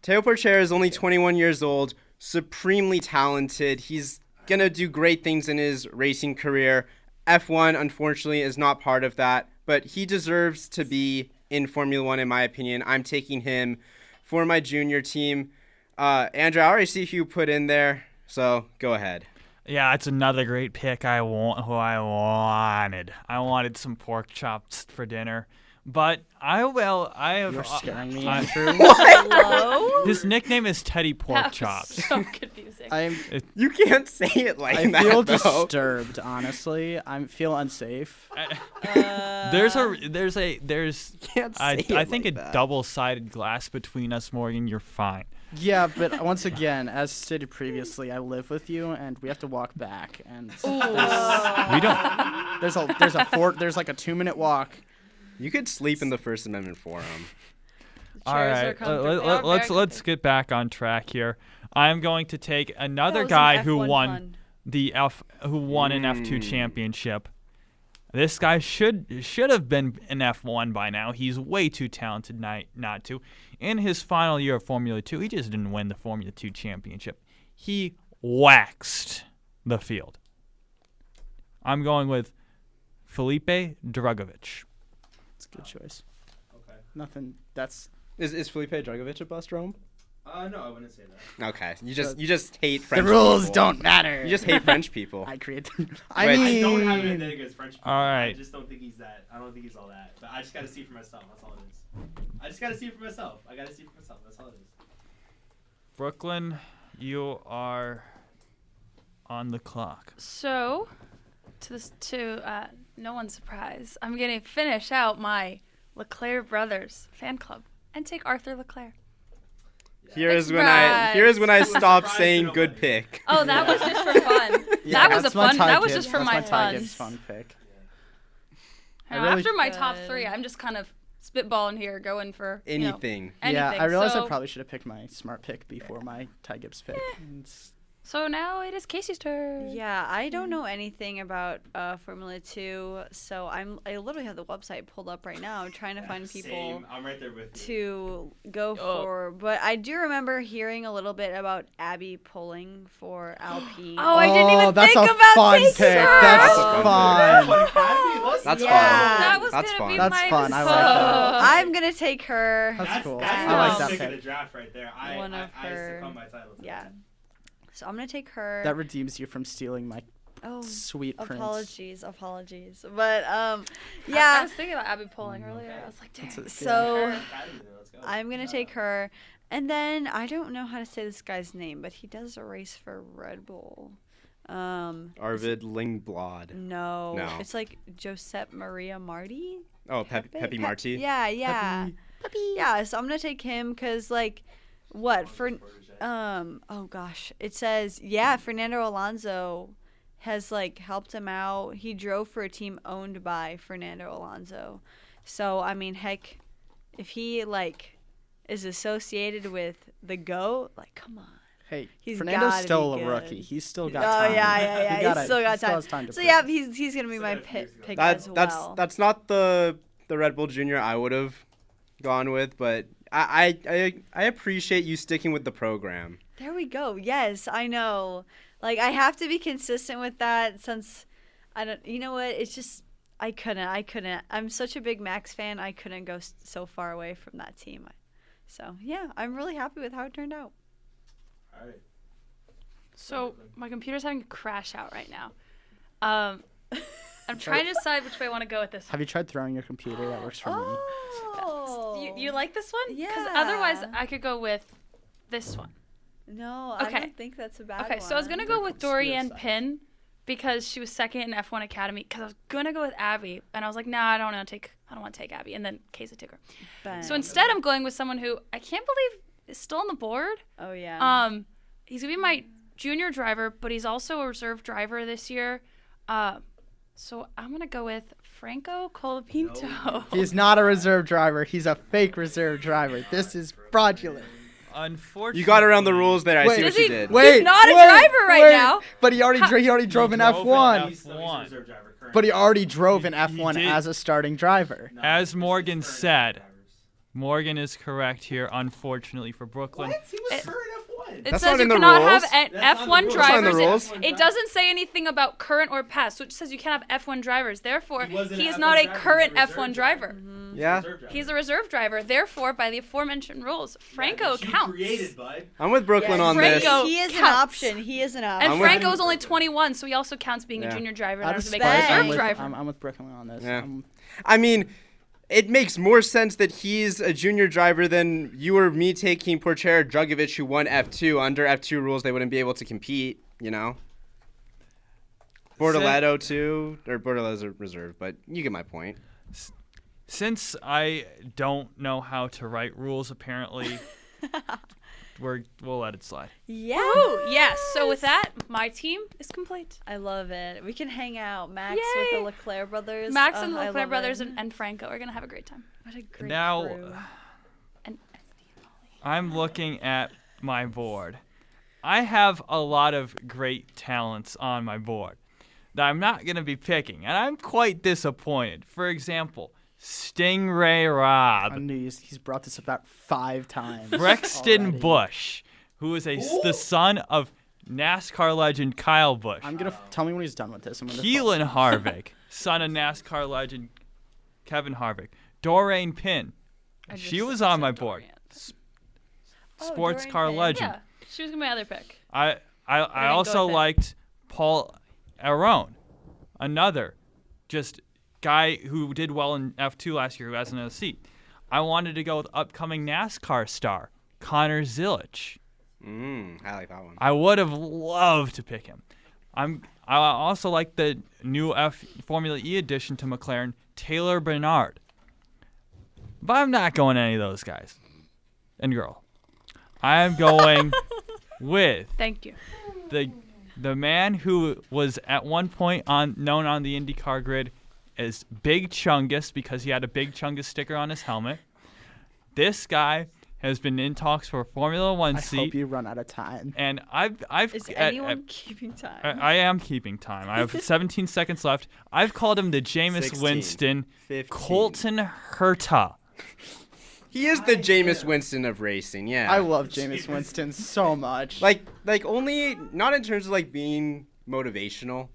Teo Porcher is only 21 years old, supremely talented. He's going to do great things in his racing career. F1, unfortunately, is not part of that, but he deserves to be in Formula One, in my opinion. I'm taking him for my junior team. Andrew, I already see who you put in there, so go ahead. Yeah, it's another great pick. I wanted. I wanted some pork chops for dinner, but I have. You're scaring me, I- Andrew. Hello? His nickname is Teddy Pork That was Chops. so confusing. You can't say it like I that, feel though. disturbed, honestly. I feel unsafe. There's Can't say I it think like a that. double-sided glass between us, Morgan. You're fine. Yeah, but once again, as stated previously, I live with you, and we have to walk back. And We don't. there's like a 2-minute walk. You could sleep in the First Amendment Forum. All Chairs are right, comfortable. They are let's very get back on track here. I'm going to take another That was guy an who F1 won fun. who won an F2 championship. This guy should have been an F1 by now. He's way too talented not to. In his final year of Formula 2, he just didn't win the Formula 2 championship. He waxed the field. I'm going with Felipe Drugovich. It's a good choice. Okay. Nothing. That's Is Felipe Dragovich a bust, Rome? No, I wouldn't say that. Okay, you just hate French the rules people. don't matter. You just hate French people. I create. Wait. I I don't have mean, anything against French people. All I right. just don't think he's that. I don't think he's all that. But I just gotta see it for myself. That's all it is. I just gotta see it for myself. I gotta see it for myself. That's all it is. Brooklyn, you are on the clock. So, to no one's surprise, I'm gonna finish out my Leclerc brothers fan club and take Arthur Leclerc. Here's Surprise. when I stop Surprise saying to good nobody. pick. Oh, that was just for fun. yeah, that was a that's my fun. Ty That was Gibbs. just for That's my Ty fun. Gibbs fun pick. I I know, really- after my top Good. 3, I'm just kind of spitballing here, going for you know, Anything. anything. Yeah, I realized so, I probably should have picked my smart pick before my Ty Gibbs pick. It's So now it is Casey's turn. Yeah, I don't know anything about Formula 2, so I literally have the website pulled up right now trying to find people Same. I'm right there with you. to go for. But I do remember hearing a little bit about Abby pulling for Alpine. Oh, I didn't even that's think a about fun taking pick. her. That's Fun. fun. That's Yeah. That was That's gonna fun. be That's my fun. I like decision. that. I'm gonna take her. That's cool. That's I like the that pick of pick. the draft right there. One of I her- succumb my title. to Yeah. that. So I'm gonna take her. That redeems you from stealing my Oh, sweet prince. apologies. But I yeah. was thinking about Abby pulling earlier. I was like, dang. That's a- So Let's go. I'm gonna take her, and then I don't know how to say this guy's name, but he does a race for Red Bull. Arvid Lingblad. No, No. it's like Josep Maria Marti. Oh, Pepe Marti. Yeah. Yeah, so I'm gonna take him because what for? Oh gosh, it says Fernando Alonso has helped him out. He drove for a team owned by Fernando Alonso, so I mean, heck, if he is associated with the GOAT, come on. Hey, He's Fernando's gotta still be a good. rookie. He's still got Oh time. yeah. He's still got time. has time to So prove yeah, it. he's gonna be my pick That's as well. that's not the Red Bull Junior I would have gone with, but I appreciate you sticking with the program. There we go. Yes, I know. I have to be consistent with that since I don't. You know what? It's just I couldn't. I'm such a big Max fan. I couldn't go so far away from that team. So yeah, I'm really happy with how it turned out. All right. So my computer's having a crash out right now. I'm trying to decide which way I want to go with this. Have you tried throwing your computer? That works for me. Oh, You like this one? Because Yeah. otherwise I could go with this one. No, Okay. I don't think that's a bad Okay, one. so I was gonna go with Conspiracy. Dorian Pin because she was second in F1 Academy. Because I was gonna go with Abby, and I was like, nah, I don't want to take Abby. And then Casey took her. Ben. So instead, I'm going with someone who I can't believe is still on the board. Oh yeah. He's gonna be my junior driver, but he's also a reserve driver this year. So I'm gonna go with Franco Colapinto. He's not a reserve driver. He's a fake reserve driver. This is fraudulent. Unfortunately, You got around the rules there. I Wait. see what Does you he- did. Wait, not a driver right now. But he already drove in F1. He's a F1. reserve driver currently. But he already drove in He F1 did. as a starting driver. No, As he's Morgan current said, drivers. Morgan is correct here, unfortunately for Brooklyn. What? He was It- current F1. It That's says not you in the cannot rules. have That's not F1 in the rules. That's not in the drivers. rules. It doesn't say anything about current or past, so it says you can't have F1 drivers. Therefore, He wasn't he an is not F1 a driver, current he was a F1 reserve driver. Yeah, Reserve driver. He's a reserve driver. Therefore, by the aforementioned rules, Franco that you counts. created, bud. I'm with Brooklyn on Franco this. he is an counts. option. He is an option. And I'm with Franco's you. only 21, so he also counts being Yeah. a junior driver in Out order of to make a spite, Bang. reserve I'm driver. I'm with Brooklyn on this. Yeah. I mean, it makes more sense that he's a junior driver than you or me taking Porchera Drugovic, who won F2. Under F2 rules, they wouldn't be able to compete, you know? Bortoletto, too. Or Bortoletto's a reserve, but you get my point. Since I don't know how to write rules, apparently, we'll let it slide. Yeah. Woo! Yes. So with that, my team is complete. I love it. We can hang out, Max Yay. with the Leclerc brothers. Max and the I Leclerc love brothers it. and Franco are gonna have a great time. What a great Now, crew. And I'm looking at my board. I have a lot of great talents on my board that I'm not going to be picking, and I'm quite disappointed. For example, Stingray I Rob, knew he's brought this up about 5 times. Brexton already. Busch, who is the son of NASCAR legend Kyle Busch. I'm gonna tell me when he's done with this. I'm gonna Keelan Harvick, son of NASCAR legend Kevin Harvick. Doreen Pin, I she just was on my said board. Dorian. Sports Doreen car Pin. legend. Yeah, she was gonna be my other pick. I go also with it. liked Paul Arone, another just guy who did well in F2 last year who has another seat. I wanted to go with upcoming NASCAR star Connor Zilic. I like that one. I would have loved to pick him. I also like the new Formula E addition to McLaren, Taylor Bernard. But I'm not going any of those guys and girl. I am going with Thank you. the man who was at one point known on the IndyCar grid as Big Chungus because he had a Big Chungus sticker on his helmet. This guy has been in talks for a Formula One I seat. hope you run out of time. And I've Is anyone keeping time? I am keeping time. I have 17 seconds left. I've called him the Jameis 16, Winston 15. Colton Herta. He is the Jameis Winston of racing. Yeah. I love Jameis Winston so much. like only not in terms of like being motivational,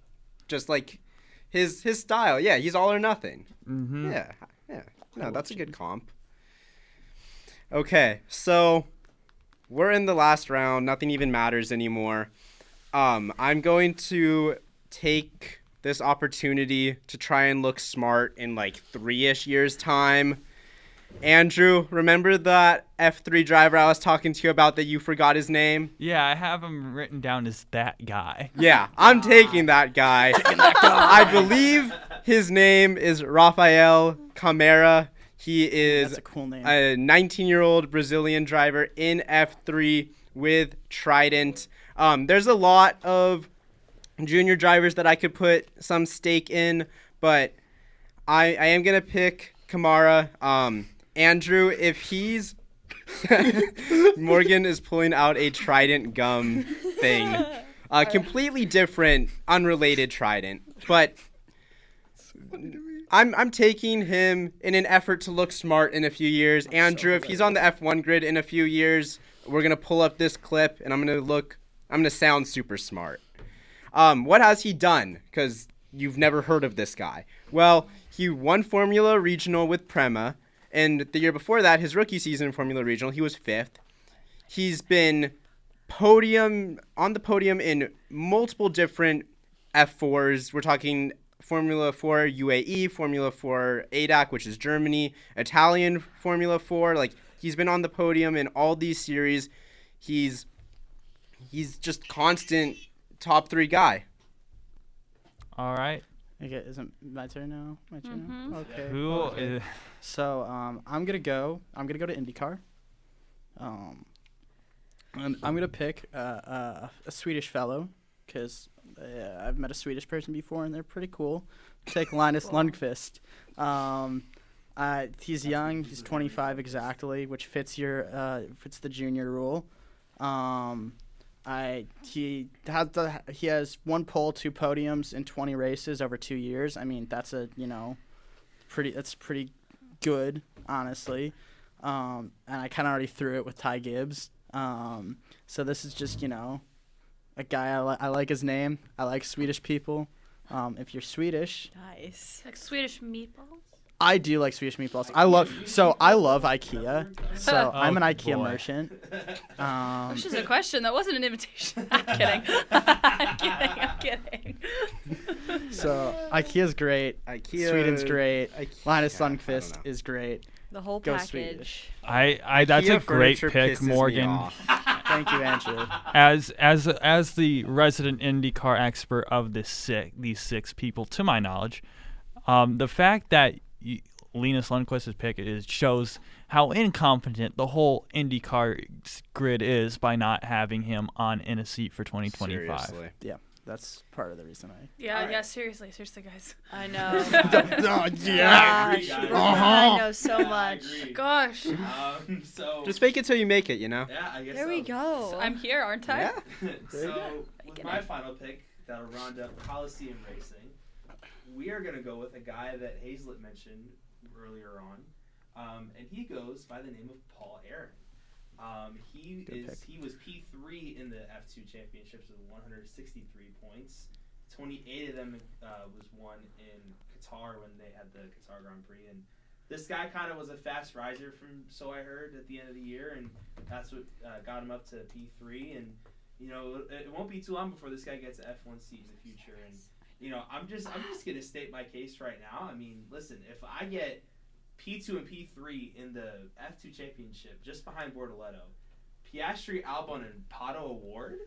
just like his style. Yeah, he's all or nothing. Mm-hmm. Yeah. No, that's a good comp. Okay, so we're in the last round. Nothing even matters anymore. I'm going to take this opportunity to try and look smart in like 3-ish years' time. Andrew, remember that F3 driver I was talking to you about that you forgot his name? Yeah, I have him written down as that guy. Yeah, I'm taking that guy. I believe his name is Rafael Camara. He is That's a cool name. a 19-year-old Brazilian driver in F3 with Trident. There's a lot of junior drivers that I could put some stake in, but I am going to pick Camara. Andrew, if he's... Morgan is pulling out a Trident gum thing. Completely different, unrelated Trident. But I'm taking him in an effort to look smart in a few years. Andrew, if he's on the F1 grid in a few years, we're going to pull up this clip and I'm going to sound super smart. What has he done? Because you've never heard of this guy. Well, he won Formula Regional with Prema. And the year before that, his rookie season in Formula Regional, he was 5th. He's been on the podium in multiple different F4s. We're talking Formula 4 UAE, Formula 4 ADAC, which is Germany, Italian Formula 4. Like, he's been on the podium in all these series. He's just constant top 3 guy. All right. Okay, is it my turn now? My turn Mm-hmm. now? Okay. Who is... So I'm gonna go to IndyCar. And I'm gonna pick a Swedish fellow because I've met a Swedish person before and they're pretty cool. Take Linus Lundqvist. He's young. He's 25 exactly, which fits the junior rule. He has 1 pole, 2 podiums in 20 races over 2 years. I mean, that's pretty good, honestly. And I kind of already threw it with Ty Gibbs. So this is just, a guy I like his name. I like Swedish people. If you're Swedish, Nice. Like Swedish meatballs. I do like Swedish meatballs. I love IKEA. So I'm an IKEA boy. merchant. Which is a question. That wasn't an invitation. I'm kidding. I'm kidding. So IKEA's great. IKEA, Sweden's great. Linus I don't Lundqvist know. is great. The whole Go package. Swedish. I that's IKEA a great furniture pick, pisses me Morgan. off. Thank you, Andrew. As the resident IndyCar expert of these 6 people, to my knowledge, the fact that Linus Lundqvist's pick shows how incompetent the whole IndyCar grid is by not having him in a seat for 2025. Seriously. Yeah, that's part of the reason I. Yeah, seriously, guys. I know. Yeah. Gosh, I know so much. Gosh, So Just fake it till you make it, yeah, I guess There so. we go. I'm here, aren't I? Yeah. So with my final pick, that'll round up Coliseum Racing. We are gonna go with a guy that Hazlett mentioned earlier on, and he goes by the name of Paul Aaron. He was P3 in the F2 championships with 163 points. 28 of them was won in Qatar when they had the Qatar Grand Prix, and this guy kind of was a fast riser from so I heard at the end of the year, and that's what got him up to P3. And it won't be too long before this guy gets an F1 seat in the future. And I'm just gonna state my case right now. I mean, listen, if I get P2 and P3 in the F2 championship just behind Bortoletto, Piastri, Albon, and Pato Award,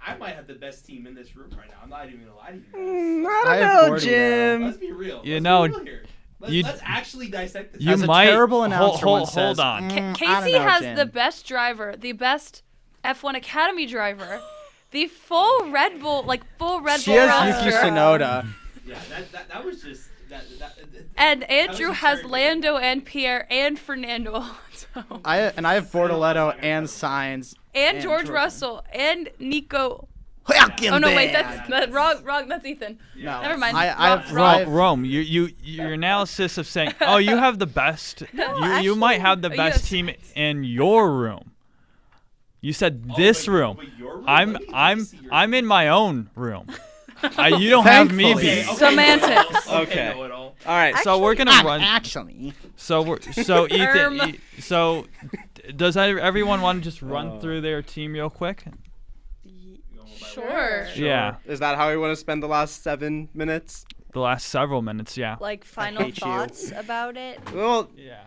I might have the best team in this room right now. I'm not even gonna lie to you guys. I I have don't know, Bordeaux. Jim. Let's be real. You Let's know, be real here. you- Let's actually dissect this. You As a might terrible announcer hold once says, on. I don't Casey know, has Jim. the best driver, the best F1 Academy driver, the full Red Bull She has roster. Yuki Tsunoda. Yeah, that was just And that Andrew was has very Lando and Pierre and Fernando Alonso. I have Bortoletto and Sainz And George George Russell and Nico. Fucking Oh no, wait, bad. that's wrong. That's Ethan. No, Never mind. I have Rome, your analysis of saying, oh, you have the best. You might have the best yes. team in your room. You said this room. I'm in my own room. You don't have me Thankfully. beat. Semantics. Okay. Know-it-all. All right. So we're gonna run. Actually, So Ethan. Does everyone want to just run through their team real quick? Sure. Yeah, Is that how we want to spend the last 7 minutes? the last several minutes. Yeah. Like final hate you. thoughts about it. Well, Yeah.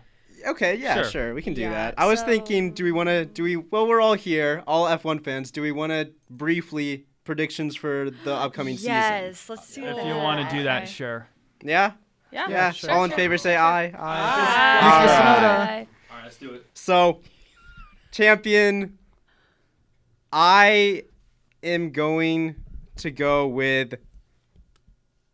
okay, yeah, Sure. sure, we can do Yeah, that. I was so- thinking, well, we're all here, all F1 fans. Do we want to briefly predictions for the upcoming season? Yes, let's do that. If you want to do that, Okay. sure. Yeah? Yeah. Yeah. Sure, All in sure. favor say aye. Yuki Bye. All right, let's do it. So, champion, I am going to go with.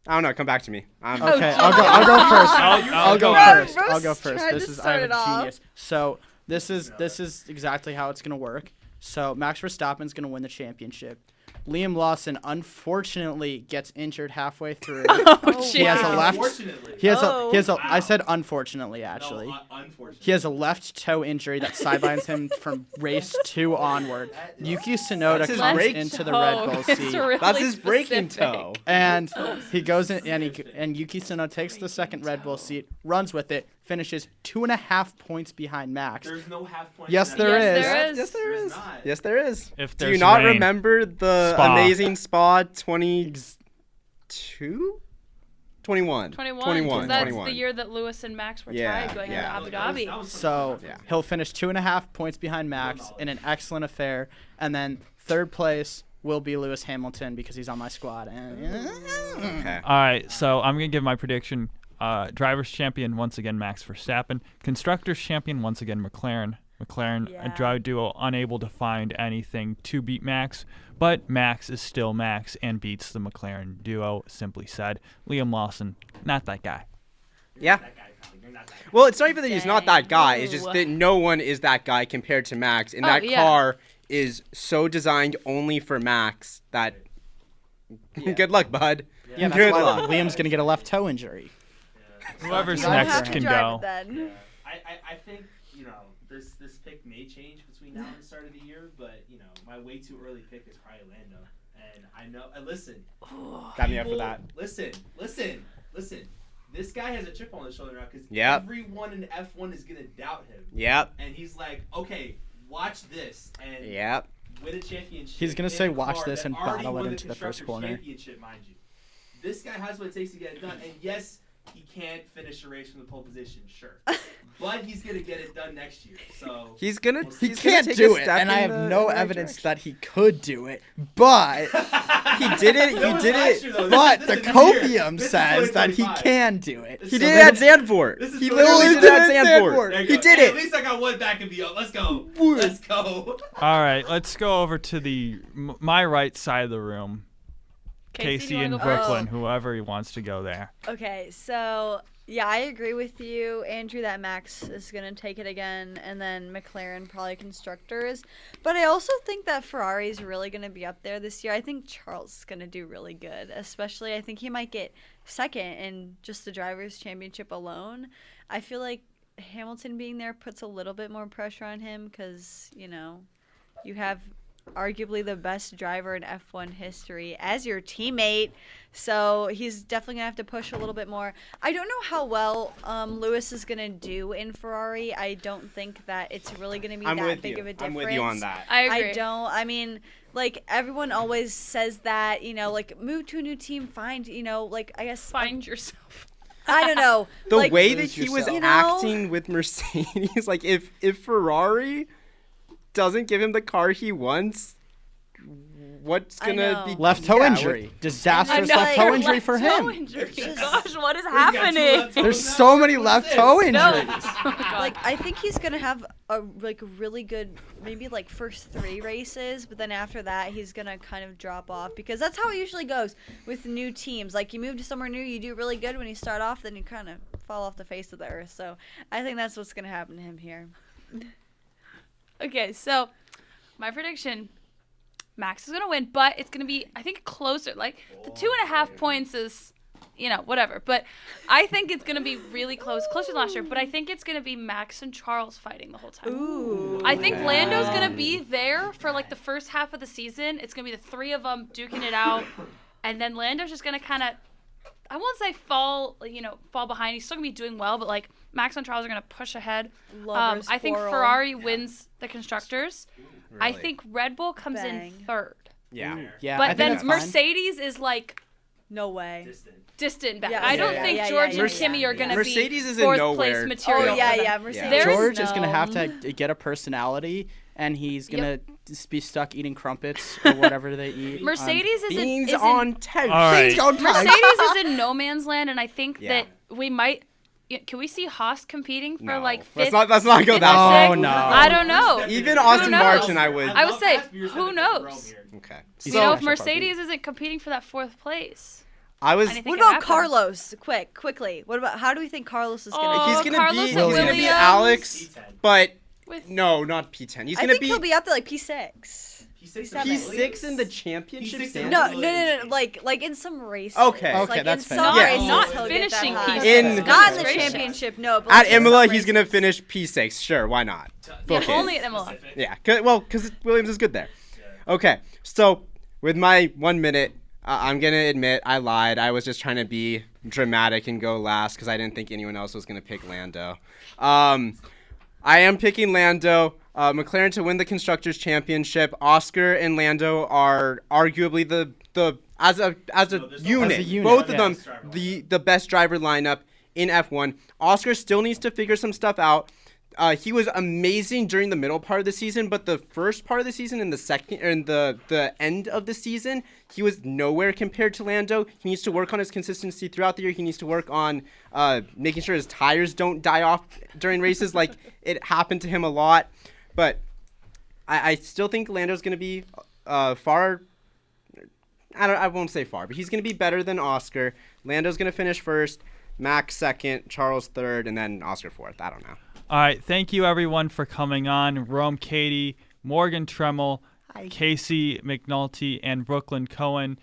I don't know. Come back to me. okay, I'll go first. I'll go Rose first. I'll go first. tried This to is start I have it a off. genius. So this is exactly how it's gonna work. So Max Verstappen's gonna win the championship. Liam Lawson unfortunately gets injured halfway through. He has a left. Unfortunately. He has Oh. I said unfortunately actually. No, unfortunately. He has a left toe injury that sidelines him from race 2 onward. Yuki Tsunoda That's his comes break into the toe. Red Bull It's seat. really That's his breaking specific. toe. And he goes in, and Yuki Tsunoda takes the second Red Bull seat, runs with it, finishes 2.5 points behind Max. There's no half point. Yes, in there that. is. There is. Yes, there There's is. not. Yes, there is. If Do you there's not rain. remember the Spa. amazing Spa 22? 21. 21. 'cause that's 21. the year that Lewis and Max were Yeah, tied going yeah. into Abu Dhabi. So Yeah. he'll finish 2.5 points behind Max in an excellent affair, and then third place will be Lewis Hamilton because he's on my squad. Okay. All right, so I'm gonna give my prediction. Drivers champion once again Max Verstappen. Constructors champion once again McLaren. McLaren, a Yeah. drive duo unable to find anything to beat Max, but Max is still Max and beats the McLaren duo. Simply said, Liam Lawson, not that guy. Yeah. That guy, probably. You're not that guy. Well, it's not even that he's not that guy. It's just Ooh. that no one is that guy compared to Max. And Oh, that yeah. car is so designed only for Max that. Good luck, bud. Yeah, Good that's why luck. Liam's gonna get a left toe injury. Whoever's You don't next have to can drive go. it then. I think, this pick may change between now and the start of the year, but, my way too early pick is probably Lando. And I know, listen. Got me up for people- that. Listen. This guy has a chip on his shoulder now because Yep. everyone in F1 is going to doubt him. Yep. And he's like, okay, watch this. And Yep. win a championship. He's gonna in say, a "Watch car this," that and already bottle it won into the first Constructors' corner. Championship, mind you. This guy has what it takes to get it done, and yes, he can't finish a race from the pole position, sure, but he's gonna get it done next year. So He's gonna. He he's gonna can't take do a it, step and I in have the- no in the right evidence direction. that he could do it. But He did it. That He was did last it. year, though. but This the is this year. copium This is says that he 2025. can do it. He So did it at Zandvoort. This is He so literally good. did it at There Zandvoort. you He go. did Hey, it. At least I got one back and be up. Let's go. Let's go. All right, let's go over to my right side of the room. Casey, do you Casey in wanna go first? Brooklyn, whoever he wants to go there. Okay, so yeah, I agree with you, Andrew, that Max is gonna take it again, and then McLaren probably constructors. But I also think that Ferrari is really gonna be up there this year. I think Charles is gonna do really good, especially I think he might get second in just the drivers' championship alone. I feel like Hamilton being there puts a little bit more pressure on him because you have arguably the best driver in F1 history as your teammate. So he's definitely going to have to push a little bit more. I don't know how well Lewis is going to do in Ferrari. I don't think that it's really going to be I'm that with big you. of a I'm difference. with you on that. I agree. I don't. I mean, like, everyone always says that, like, move to a new team, find, like, I guess. Find yourself. I don't know. The like, way that lose he was yourself. acting with Mercedes, like if Ferrari doesn't give him the car he wants, what's I gonna know. be Left toe yeah, injury. Disastrous I know. left toe injury for Toe him. injury. Just- Gosh, what is He's got two happening? left toes There's now. so many What is left this? toe No. injuries. Oh my God. Like I think he's gonna have a really good maybe like first 3 races, but then after that he's gonna kind of drop off because that's how it usually goes with new teams. Like you move to somewhere new, you do really good when you start off, then you kind of fall off the face of the earth. So I think that's what's gonna happen to him here. Okay, so my prediction, Max is gonna win, but it's gonna be, I think, closer. Like the 2.5 points is, whatever. But I think it's gonna be really closer than last year. But I think it's gonna be Max and Charles fighting the whole time. Ooh. I think Lando's gonna be there for like the first half of the season. It's gonna be the 3 of them duking it out, and then Lando's just gonna kind of, I won't say fall behind. He's still gonna be doing well, but like Max and Charles are gonna push ahead. Lovers I think quarrel. Ferrari wins the constructors. I Really? think Red Bull comes Bang. in 3rd. Yeah. Yeah, I But think then that's fine. Mercedes is like No way. Distant. distant back. Yeah, I don't yeah, think yeah, George yeah, and yeah. Kimmy are gonna Mercedes be is in 4th nowhere. place material. Oh yeah, for them. yeah. Mercedes. There is George is gonna no- have to get a personality, and he's gonna just be stuck eating crumpets or whatever they eat. Mercedes is Beans in on toast. All right. Beans on toast. Mercedes is in no man's land, and I think Yeah. that we might. Can we see Haas competing for No. like 5th? Let's not go fifth, that or far. Oh, sixth? no. I don't know. Even Austin knows? Martin, I would. I would say, You're who stepping knows? Rome here. Okay. You So know, if Special Mercedes isn't competing for that 4th place. I was. anything What can about happen. Carlos? Quickly. What about how do we think Carlos is gonna? Oh, He's gonna Carlos beat. and He's gonna beat Williams. Alex, P10. but With no, not P10. He's I gonna think beat he'll be up to like P6. P6 P7. P6 in the championship. P6 in standings? No, no. Like in some races. Okay. Okay, like that's in fair. some Yeah. races Not he'll get finishing that high. P6. In- Not in the Goodness gracious. championship, no. But At like in Imola, some he's gonna races. finish P6. Sure, why not? Yeah, Okay. only at Imola. Yeah. Because Williams is good there. Okay. So with my 1 minute, I'm gonna admit I lied. I was just trying to be dramatic and go last because I didn't think anyone else was gonna pick Lando. I am picking Lando. McLaren to win the Constructors' Championship. Oscar and Lando are arguably the as a unit, As a unit, both of yeah. them the best driver lineup in F1. Oscar still needs to figure some stuff out. He was amazing during the middle part of the season, but the first part of the season and the second and the end of the season, he was nowhere compared to Lando. He needs to work on his consistency throughout the year. He needs to work on making sure his tires don't die off during races like it happened to him a lot. But I still think Lando's going to be far. I won't say far, but he's going to be better than Oscar. Lando's going to finish first, Max second, Charles third, and then Oscar fourth. I don't know. All right, thank you everyone for coming on. Rome Katie, Morgan Tremmel, Casey McNulty, and Brooklyn Cohen.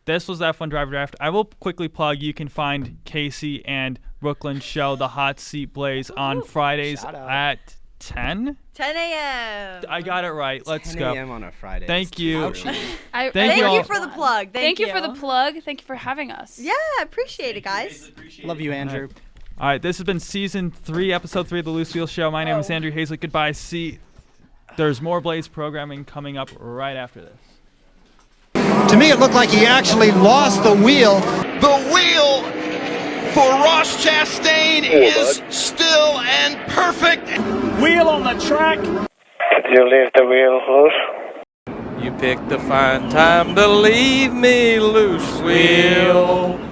This was F1 Driver Draft. I will quickly plug, you can find Casey and Brooklyn's show, The Hot Seat Blaze, on Fridays Shout out. at 10? 10 a.m. I got it right. Let's 10 go. a.m. on a Friday. Thank you. Thank Thank you Thank all. you for the plug. Thank you for the plug. Thank you for having us. Yeah, appreciate it, guys. Love you, Andrew. All right, this has been Season 3, Episode 3 of the Loose Wheel Show. My name is Andrew Hazlett. Goodbye. See, there's more Blaze programming coming up right after this. To me, it looked like he actually lost the wheel. The wheel for Ross Chastain is still and perfect. Wheel on the track. Did you leave the wheel loose? You picked the fine time to leave me loose, wheel.